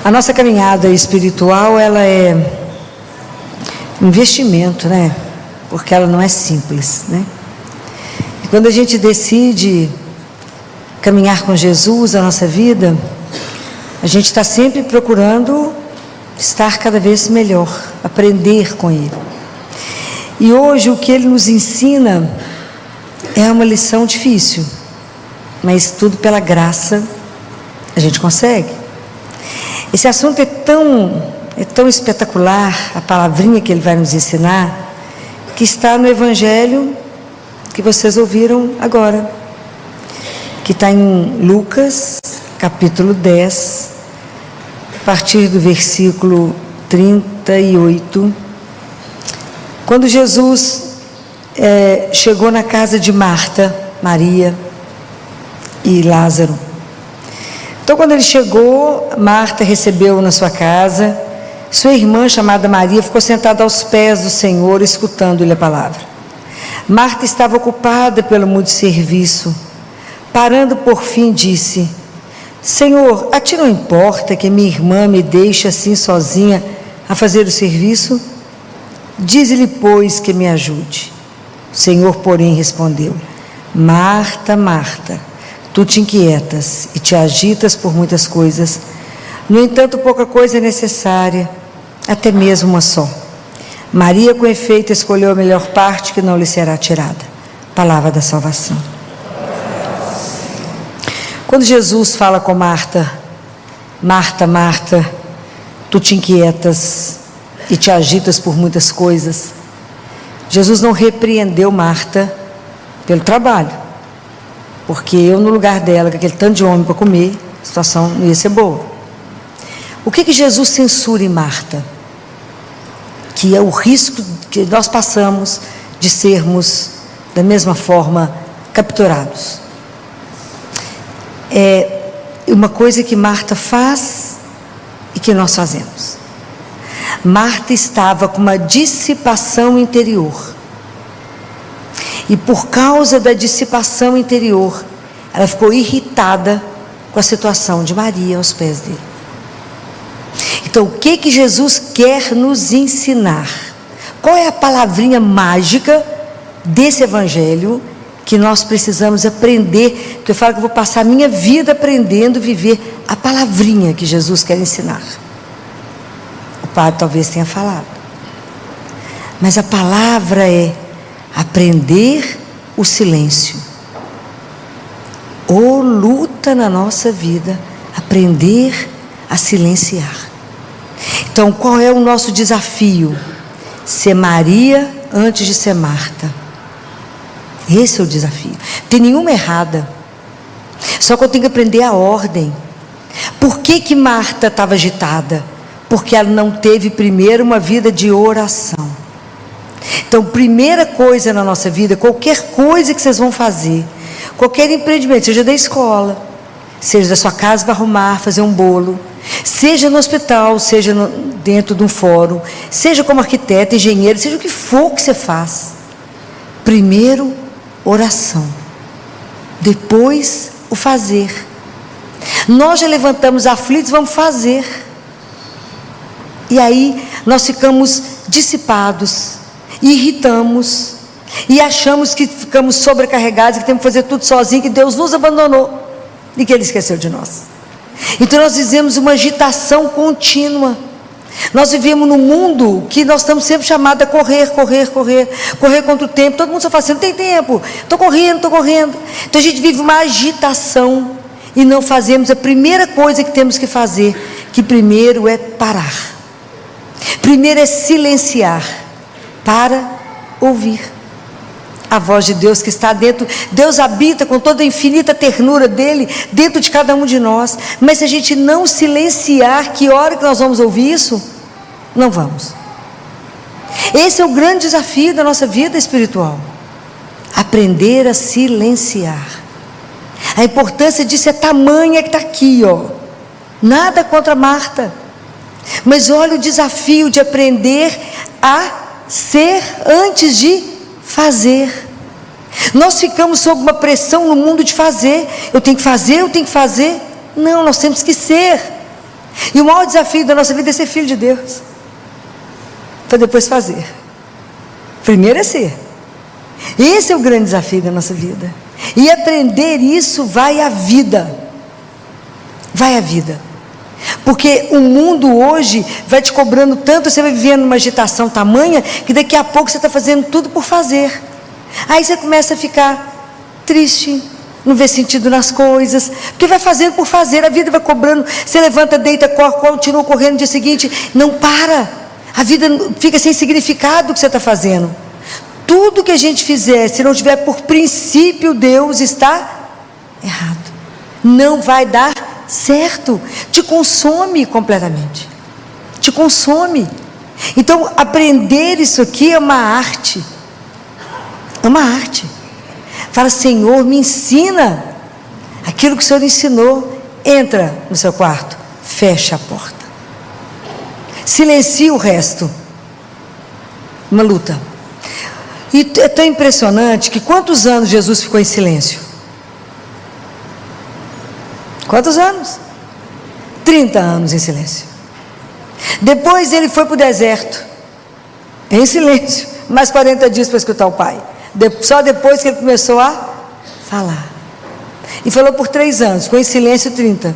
A nossa caminhada espiritual, ela é investimento, né? Porque ela não é simples, né? E quando a gente decide caminhar com Jesus a nossa vida, a gente está sempre procurando estar cada vez melhor, aprender com Ele. E hoje o que Ele nos ensina é uma lição difícil, mas tudo pela graça a gente consegue. Esse assunto é tão espetacular, a palavrinha que Ele vai nos ensinar, que está no Evangelho que vocês ouviram agora, que está em Lucas, capítulo 10, a partir do versículo 38, quando Jesus chegou na casa de Marta, Maria e Lázaro. Então, quando ele chegou, Marta recebeu-o na sua casa. Sua irmã, chamada Maria, ficou sentada aos pés do Senhor, escutando-lhe a palavra. Marta estava ocupada pelo muito serviço. Parando por fim, disse: Senhor, a ti não importa que minha irmã me deixe assim sozinha a fazer o serviço? Dize-lhe, pois, que me ajude. O Senhor, porém, respondeu: Marta, Marta, tu te inquietas e te agitas por muitas coisas. No entanto, pouca coisa é necessária, até mesmo uma só. Maria, com efeito, escolheu a melhor parte, que não lhe será tirada. Palavra da salvação. Quando Jesus fala com Marta: Marta, Marta, tu te inquietas e te agitas por muitas coisas, Jesus não repreendeu Marta pelo trabalho, porque eu, no lugar dela, com aquele tanto de homem para comer, a situação não ia ser boa. O que Jesus censura em Marta? Que é o risco que nós passamos de sermos, da mesma forma, capturados. É uma coisa que Marta faz e que nós fazemos. Marta estava com uma dissipação interior. E por causa da dissipação interior, ela ficou irritada com a situação de Maria aos pés dele. Então, o que Jesus quer nos ensinar? Qual é a palavrinha mágica desse evangelho que nós precisamos aprender? Porque eu falo que eu vou passar a minha vida aprendendo a viver a palavrinha que Jesus quer ensinar. O padre talvez tenha falado, mas a palavra é aprender o silêncio. Ou luta na nossa vida, aprender a silenciar. Então, qual é o nosso desafio? Ser Maria antes de ser Marta. Esse é o desafio. Não tem nenhuma errada. Só que eu tenho que aprender a ordem. Por que Marta estava agitada? Porque ela não teve primeiro uma vida de oração. Então, primeira coisa na nossa vida, qualquer coisa que vocês vão fazer, qualquer empreendimento, seja da escola, seja da sua casa para arrumar, fazer um bolo, seja no hospital, seja dentro de um fórum, seja como arquiteto, engenheiro, seja o que for que você faz, primeiro oração, depois o fazer. Nós já levantamos aflitos, vamos fazer, e aí nós ficamos dissipados, irritamos e achamos que ficamos sobrecarregados, que temos que fazer tudo sozinho, que Deus nos abandonou e que Ele esqueceu de nós. Então nós vivemos uma agitação contínua. Nós vivemos num mundo que nós estamos sempre chamados a correr contra o tempo. Todo mundo só fala assim: não tem tempo, estou correndo. Então a gente vive uma agitação e não fazemos a primeira coisa que temos que fazer, que primeiro é parar, primeiro é silenciar, para ouvir a voz de Deus que está dentro. Deus habita com toda a infinita ternura dele dentro de cada um de nós, mas se a gente não silenciar, que hora que nós vamos ouvir isso? Não vamos. Esse é o grande desafio da nossa vida espiritual, aprender a silenciar. A importância disso é tamanha que está aqui, ó. Nada contra Marta, mas olha o desafio de aprender a ser antes de fazer. Nós ficamos sob uma pressão no mundo de fazer. Eu tenho que fazer. Não, nós temos que ser. E o maior desafio da nossa vida é ser filho de Deus, para depois fazer. Primeiro é ser. Esse é o grande desafio da nossa vida. E aprender isso vai à vida. Vai à vida. Porque o mundo hoje vai te cobrando tanto, você vai vivendo uma agitação tamanha, que daqui a pouco você está fazendo tudo por fazer. Aí você começa a ficar triste, não vê sentido nas coisas, porque vai fazendo por fazer, a vida vai cobrando, você levanta, deita, corre, continua correndo no dia seguinte, não para, a vida fica sem significado o que você está fazendo. Tudo que a gente fizer, se não tiver por princípio Deus, está errado, não vai dar certo, te consome completamente, te consome. Então aprender isso aqui é uma arte, é uma arte. Fala: Senhor, me ensina aquilo que o Senhor ensinou. Entra no seu quarto, fecha a porta, silencia o resto. Uma luta. E é tão impressionante que quantos anos Jesus ficou em silêncio? Quantos anos? 30 anos em silêncio. Depois ele foi para o deserto, em silêncio, mais 40 dias para escutar o Pai. Só depois que ele começou a falar. E falou por 3 anos, ficou em silêncio 30.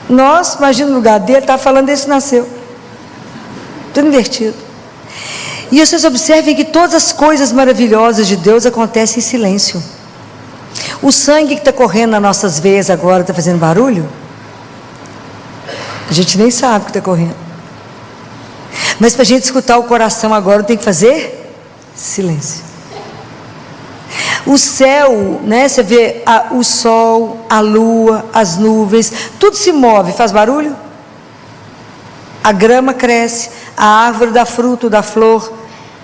Nós, imagina o lugar dele, estava falando desde que nasceu. Tudo invertido. E vocês observem que todas as coisas maravilhosas de Deus acontecem em silêncio. O sangue que está correndo nas nossas veias agora está fazendo barulho? A gente nem sabe o que está correndo. Mas para a gente escutar o coração agora, tem que fazer silêncio. O céu, né? Você vê o sol, a lua, as nuvens, tudo se move, faz barulho? A grama cresce, a árvore dá fruto, dá flor,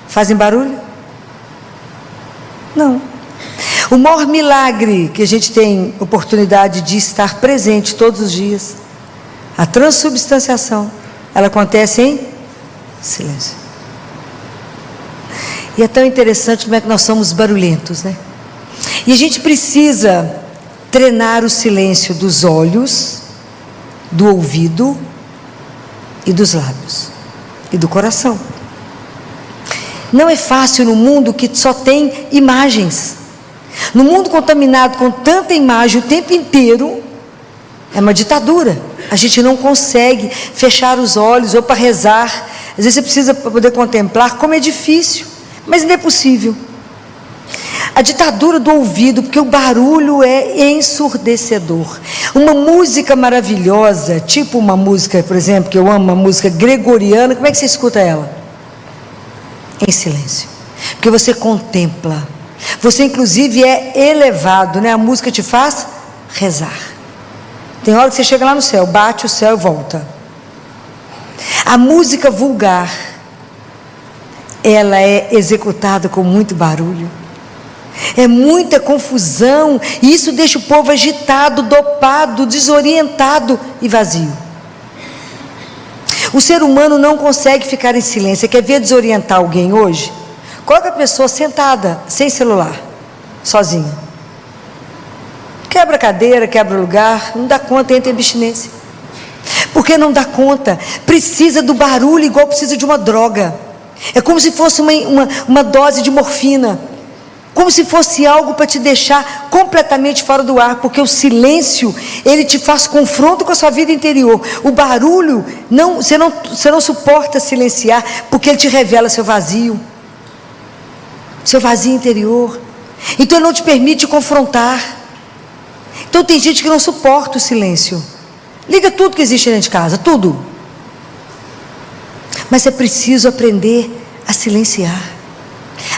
fazem barulho? Não. O maior milagre que a gente tem oportunidade de estar presente todos os dias, a transubstanciação, ela acontece em silêncio. E é tão interessante como é que nós somos barulhentos, né? E a gente precisa treinar o silêncio dos olhos, do ouvido e dos lábios e do coração. Não é fácil no mundo que só tem imagens. No mundo contaminado com tanta imagem o tempo inteiro, é uma ditadura. A gente não consegue fechar os olhos ou para rezar. Às vezes você precisa para poder contemplar, como é difícil, mas não é possível. A ditadura do ouvido, porque o barulho é ensurdecedor. Uma música maravilhosa, tipo uma música, por exemplo, que eu amo, uma música gregoriana, como é que você escuta ela? Em silêncio, porque você contempla, você inclusive é elevado, né? A música te faz rezar. Tem hora que você chega lá no céu, bate o céu e volta. A música vulgar, ela é executada com muito barulho, é muita confusão, e isso deixa o povo agitado, dopado, desorientado e vazio. O ser humano não consegue ficar em silêncio. Você quer ver desorientar alguém hoje? Coloca a pessoa sentada, sem celular, sozinha. Quebra a cadeira, quebra o lugar, não dá conta, entra em abstinência. Porque não dá conta, precisa do barulho igual precisa de uma droga. É como se fosse uma dose de morfina, como se fosse algo para te deixar completamente fora do ar, porque o silêncio, ele te faz confronto com a sua vida interior. O barulho, você não suporta silenciar, porque ele te revela seu vazio interior. Então ele não te permite confrontar. Então tem gente que não suporta o silêncio. Liga tudo que existe dentro de casa, tudo. Mas é preciso aprender a silenciar,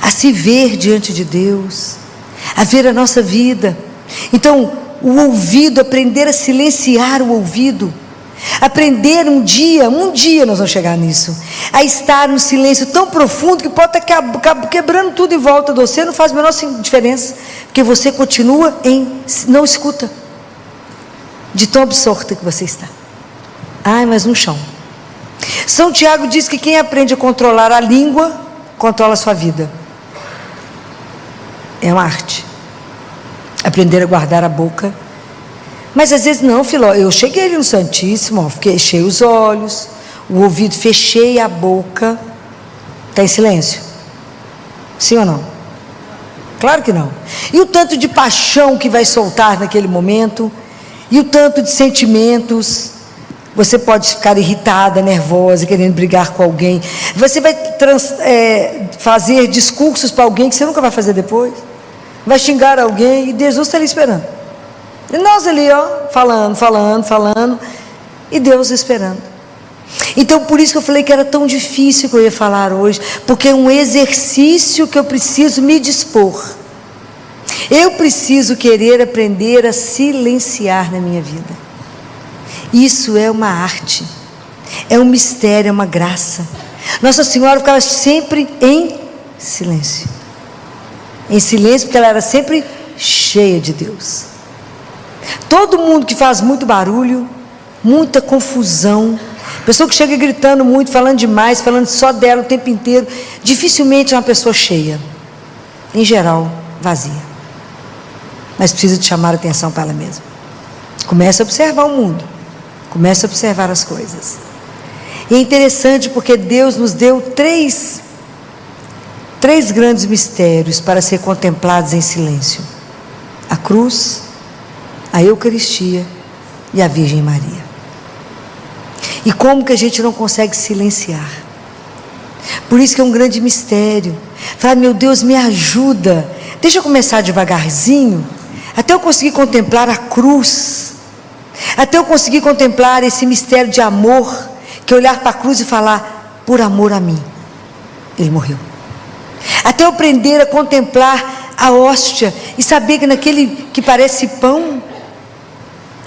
a se ver diante de Deus, a ver a nossa vida. Então, o ouvido, aprender a silenciar o ouvido, aprender um dia nós vamos chegar nisso, a estar num silêncio tão profundo que pode estar quebrando tudo em volta de você, não faz a menor diferença, porque você continua não escuta, de tão absorta que você está. Mas no chão. São Tiago diz que quem aprende a controlar a língua, controla a sua vida. É uma arte. Aprender a guardar a boca, Mas às vezes não, Filó, eu cheguei ali no Santíssimo, ó, fechei os olhos, o ouvido, fechei a boca. Está em silêncio? Sim ou não? Claro que não. E o tanto de paixão que vai soltar naquele momento, e o tanto de sentimentos. Você pode ficar irritada, nervosa, querendo brigar com alguém. Você vai fazer discursos para alguém que você nunca vai fazer depois. Vai xingar alguém e Jesus está ali esperando. E nós ali, ó, falando, e Deus esperando. Então, por isso que eu falei que era tão difícil que eu ia falar hoje, porque é um exercício que eu preciso me dispor. Eu preciso querer aprender a silenciar na minha vida. Isso é uma arte, é um mistério, é uma graça. Nossa Senhora ficava sempre em silêncio. Em silêncio, porque ela era sempre cheia de Deus. Todo mundo que faz muito barulho, muita confusão, pessoa que chega gritando muito, falando demais, falando só dela o tempo inteiro, dificilmente é uma pessoa cheia. Em geral, vazia. Mas precisa de chamar a atenção para ela mesma. Comece a observar o mundo. Comece a observar as coisas. E é interessante porque Deus nos deu três grandes mistérios para ser contemplados em silêncio: a cruz, a Eucaristia e a Virgem Maria. E como que a gente não consegue silenciar? Por isso que é um grande mistério. Fala, meu Deus, me ajuda. Deixa eu começar devagarzinho, até eu conseguir contemplar a cruz, até eu conseguir contemplar esse mistério de amor, que é olhar para a cruz e falar, por amor a mim, Ele morreu. Até eu aprender a contemplar a hóstia e saber que naquele que parece pão,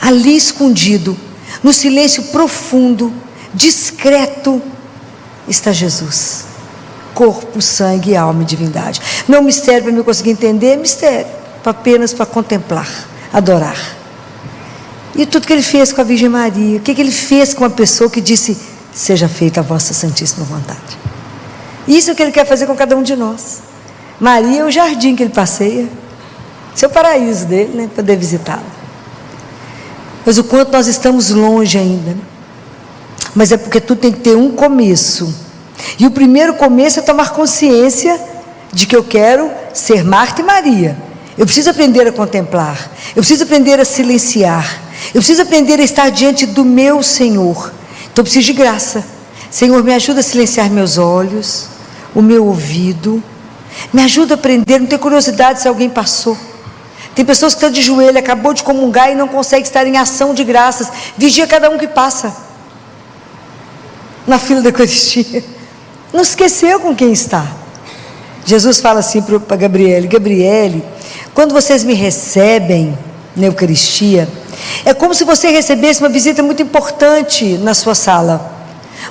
ali escondido, no silêncio profundo, discreto, está Jesus. Corpo, sangue, alma e divindade. Não é um mistério para mim conseguir entender, é mistério apenas para contemplar, adorar. E tudo que Ele fez com a Virgem Maria, o que Ele fez com a pessoa que disse, seja feita a vossa santíssima vontade. Isso é o que Ele quer fazer com cada um de nós. Maria é o jardim que Ele passeia, esse é o paraíso dele, né? Poder visitá-lo. Mas o quanto nós estamos longe ainda, mas é porque tudo tem que ter um começo, e o primeiro começo é tomar consciência de que eu quero ser Marta e Maria. Eu preciso aprender a contemplar, eu preciso aprender a silenciar, eu preciso aprender a estar diante do meu Senhor. Então eu preciso de graça. Senhor, me ajuda a silenciar meus olhos, o meu ouvido, me ajuda a aprender, não ter curiosidade se alguém passou. Tem pessoas que estão de joelho, acabou de comungar e não consegue estar em ação de graças. Vigia cada um que passa na fila da Eucaristia, não esqueceu com quem está. Jesus fala assim para Gabriele, Gabriele, quando vocês me recebem na Eucaristia, é como se você recebesse uma visita muito importante na sua sala.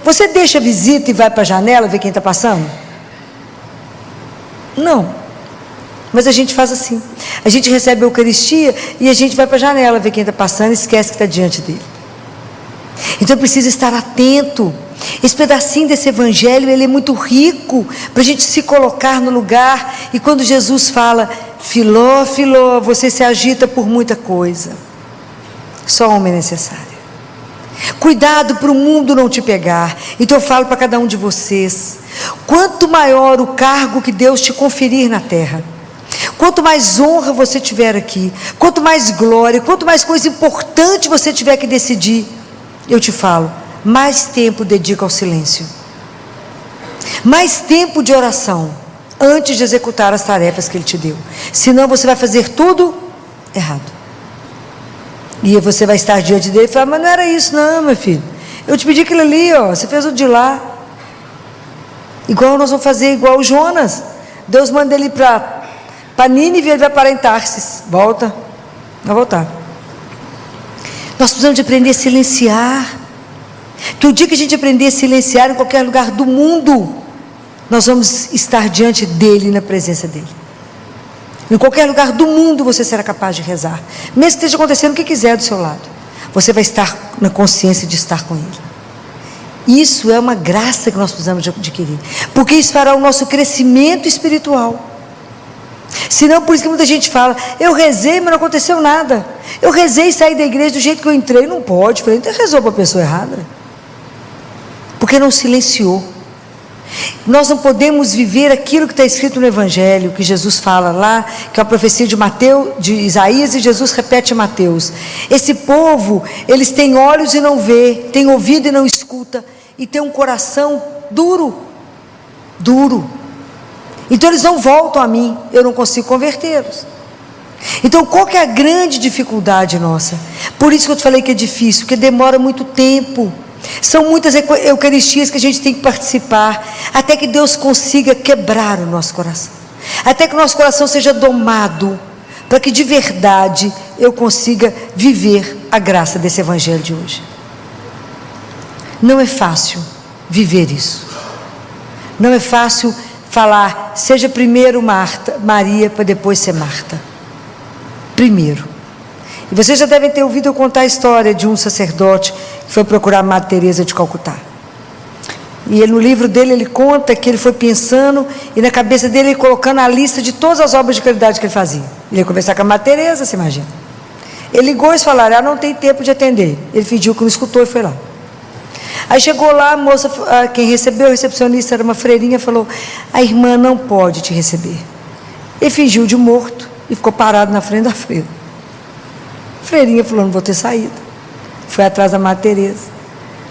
Você deixa a visita e vai para a janela ver quem está passando? Não. Mas a gente faz assim. A gente recebe a Eucaristia e a gente vai para a janela ver quem está passando e esquece que está diante dele. Então eu preciso estar atento. Esse pedacinho desse evangelho, ele é muito rico para a gente se colocar no lugar. E quando Jesus fala, Filó, Filó, você se agita por muita coisa, só uma é necessária. Cuidado para o mundo não te pegar. Então eu falo para cada um de vocês, quanto maior o cargo que Deus te conferir na terra, quanto mais honra você tiver aqui, quanto mais glória, quanto mais coisa importante você tiver que decidir, eu te falo, mais tempo dedica ao silêncio, mais tempo de oração, antes de executar as tarefas que Ele te deu. Senão você vai fazer tudo errado. E você vai estar diante dele e falar, mas não era isso não, meu filho. Eu te pedi aquilo ali, ó, você fez o de lá. Igual nós vamos fazer, igual o Jonas. Deus manda ele para Nínive, ele vai parar em Tarsis. Volta, vai voltar. Nós precisamos de aprender a silenciar. Que o dia que a gente aprender a silenciar em qualquer lugar do mundo, nós vamos estar diante dele, na presença dele. Em qualquer lugar do mundo você será capaz de rezar, mesmo que esteja acontecendo o que quiser do seu lado, você vai estar na consciência de estar com Ele. Isso é uma graça que nós precisamos de adquirir, porque isso fará o nosso crescimento espiritual. Senão, por isso que muita gente fala, eu rezei, mas não aconteceu nada. Eu rezei e saí da igreja do jeito que eu entrei. Não pode. Falei, então rezou para a pessoa errada. Porque não silenciou. Nós não podemos viver aquilo que está escrito no Evangelho, que Jesus fala lá, que é a profecia de Mateus, de Isaías, e Jesus repete em Mateus. Esse povo, eles têm olhos e não vê, têm ouvido e não escuta, e têm um coração duro. Então eles não voltam a mim, eu não consigo convertê-los. Então qual que é a grande dificuldade nossa? Por isso que eu te falei que é difícil, porque demora muito tempo. São muitas eucaristias que a gente tem que participar, até que Deus consiga quebrar o nosso coração, até que o nosso coração seja domado, para que de verdade eu consiga viver a graça desse Evangelho de hoje. Não é fácil viver isso, não é fácil falar, seja primeiro Maria, para depois ser Marta, primeiro. E vocês já devem ter ouvido eu contar a história de um sacerdote que foi procurar Madre Teresa de Calcutá. E ele, no livro dele, ele conta que ele foi pensando, e na cabeça dele, ele colocando a lista de todas as obras de caridade que ele fazia. Ele ia conversar com a Madre Teresa, você imagina. Ele ligou e falaram, não tem tempo de atender. Ele fingiu que não escutou e foi lá. Aí chegou lá, a moça, quem recebeu, a recepcionista era uma freirinha, falou, a irmã não pode te receber. Ele fingiu de morto e ficou parado na frente da freira. A freirinha falou, não vou ter saído. Foi atrás da Madre Teresa.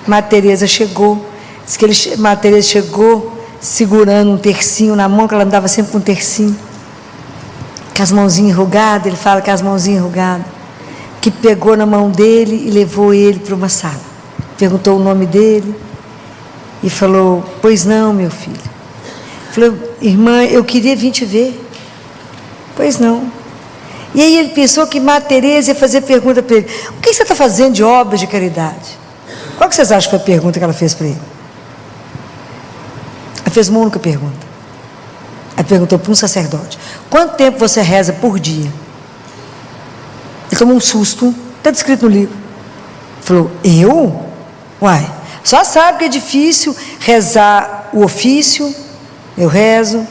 Madre Teresa chegou, diz que Madre Teresa chegou segurando um tercinho na mão, que ela andava sempre com um tercinho, com as mãozinhas enrugadas, ele fala que as mãozinhas enrugadas, que pegou na mão dele e levou ele para uma sala. Perguntou o nome dele e falou, pois não, meu filho. Falou, irmã, eu queria vir te ver. Pois não. E aí ele pensou que Madre Teresa ia fazer pergunta para ele, o que você está fazendo de obras de caridade? Qual que vocês acham que foi a pergunta que ela fez para ele? Ela fez uma única pergunta. Ela perguntou para um sacerdote, quanto tempo você reza por dia? Ele tomou um susto, está descrito no livro. Falou, eu? Uai, só sabe que é difícil rezar o ofício, eu rezo,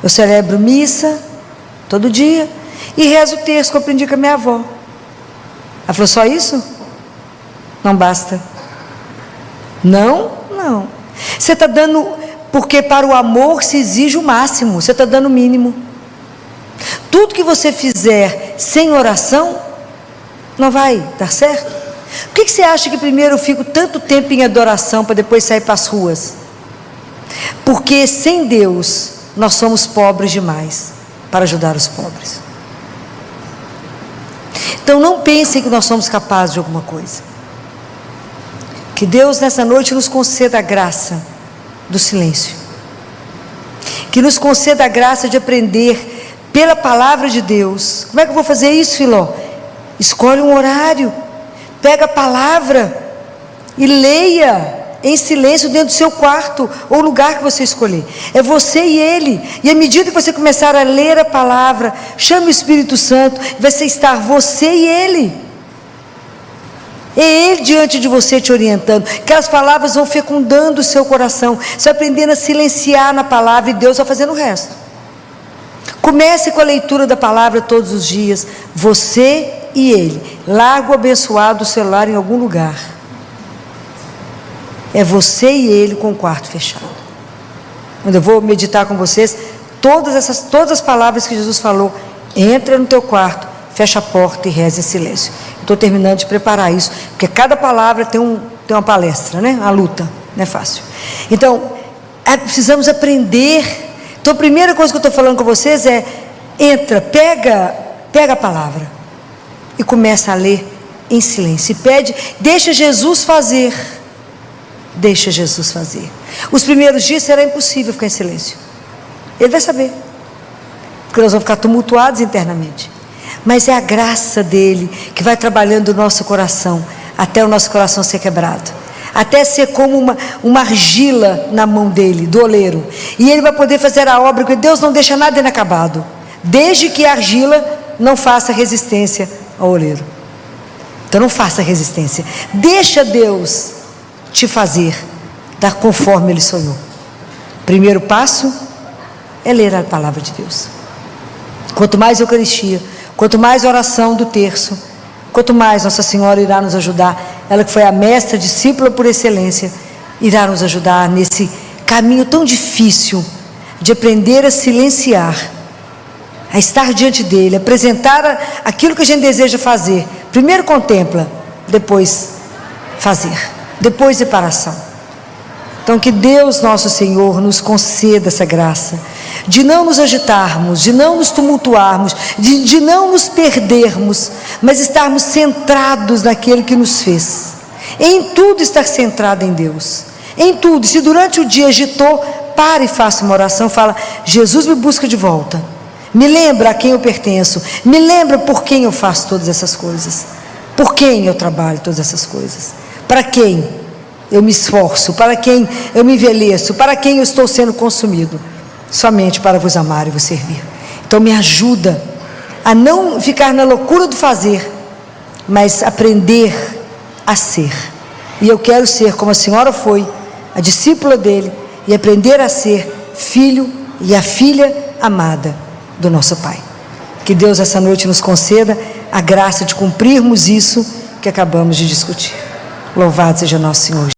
eu celebro missa todo dia, e rezo o terço que eu aprendi com a minha avó. Ela falou, só isso? Não basta. Não. Você está dando, porque para o amor se exige o máximo, você está dando o mínimo. Tudo que você fizer sem oração, não vai dar certo. Por que você acha que primeiro eu fico tanto tempo em adoração, para depois sair para as ruas? Porque sem Deus, nós somos pobres demais, para ajudar os pobres. Então não pensem que nós somos capazes de alguma coisa. Que Deus nessa noite nos conceda a graça do silêncio. Que nos conceda a graça de aprender pela palavra de Deus. Como é que eu vou fazer isso, Filó? Escolhe um horário, pega a palavra e leia em silêncio dentro do seu quarto ou lugar que você escolher. É você e ele. E à medida que você começar a ler a palavra, chame o Espírito Santo, vai estar você e ele. É ele diante de você te orientando. Aquelas palavras vão fecundando o seu coração. Você vai aprendendo a silenciar na palavra e Deus vai fazendo o resto. Comece com a leitura da palavra todos os dias. Você e ele. Larga o abençoado celular em algum lugar. É você e ele com o quarto fechado. Quando eu vou meditar com vocês, todas as palavras que Jesus falou, entra no teu quarto, fecha a porta e reza em silêncio. Estou terminando de preparar isso, porque cada palavra tem uma palestra, né? A luta, não é fácil. Então, precisamos aprender. Então, a primeira coisa que eu estou falando com vocês é, pega a palavra e começa a ler em silêncio. E pede, deixa Jesus fazer. Deixa Jesus fazer. Os primeiros dias será impossível ficar em silêncio. Ele vai saber, porque nós vamos ficar tumultuados internamente. Mas é a graça dele que vai trabalhando o nosso coração, até o nosso coração ser quebrado, até ser como uma argila na mão dele, do oleiro, e ele vai poder fazer a obra, porque Deus não deixa nada inacabado, desde que a argila não faça resistência ao oleiro. Então não faça resistência, deixa Deus te fazer dar conforme ele sonhou. Primeiro passo é ler a palavra de Deus. Quanto mais Eucaristia, quanto mais oração do terço, quanto mais Nossa Senhora irá nos ajudar, ela que foi a mestra, discípula por excelência, irá nos ajudar nesse caminho tão difícil de aprender a silenciar, a estar diante dele, apresentar aquilo que a gente deseja fazer. Primeiro contempla, depois fazer, depois separação. Então que Deus nosso Senhor nos conceda essa graça, de não nos agitarmos, de não nos tumultuarmos, de não nos perdermos, mas estarmos centrados naquele que nos fez. Em tudo estar centrado em Deus, em tudo. Se durante o dia agitou, pare e faça uma oração, fala: Jesus me busca de volta, me lembra a quem eu pertenço, me lembra por quem eu faço todas essas coisas, por quem eu trabalho todas essas coisas, para quem eu me esforço, para quem eu me envelheço, para quem eu estou sendo consumido, somente para vos amar e vos servir. Então me ajuda a não ficar na loucura do fazer, mas aprender a ser. E eu quero ser como a senhora foi, a discípula dele, e aprender a ser filho e a filha amada do nosso Pai. Que Deus essa noite nos conceda a graça de cumprirmos isso que acabamos de discutir. Louvado seja nosso Senhor Jesus.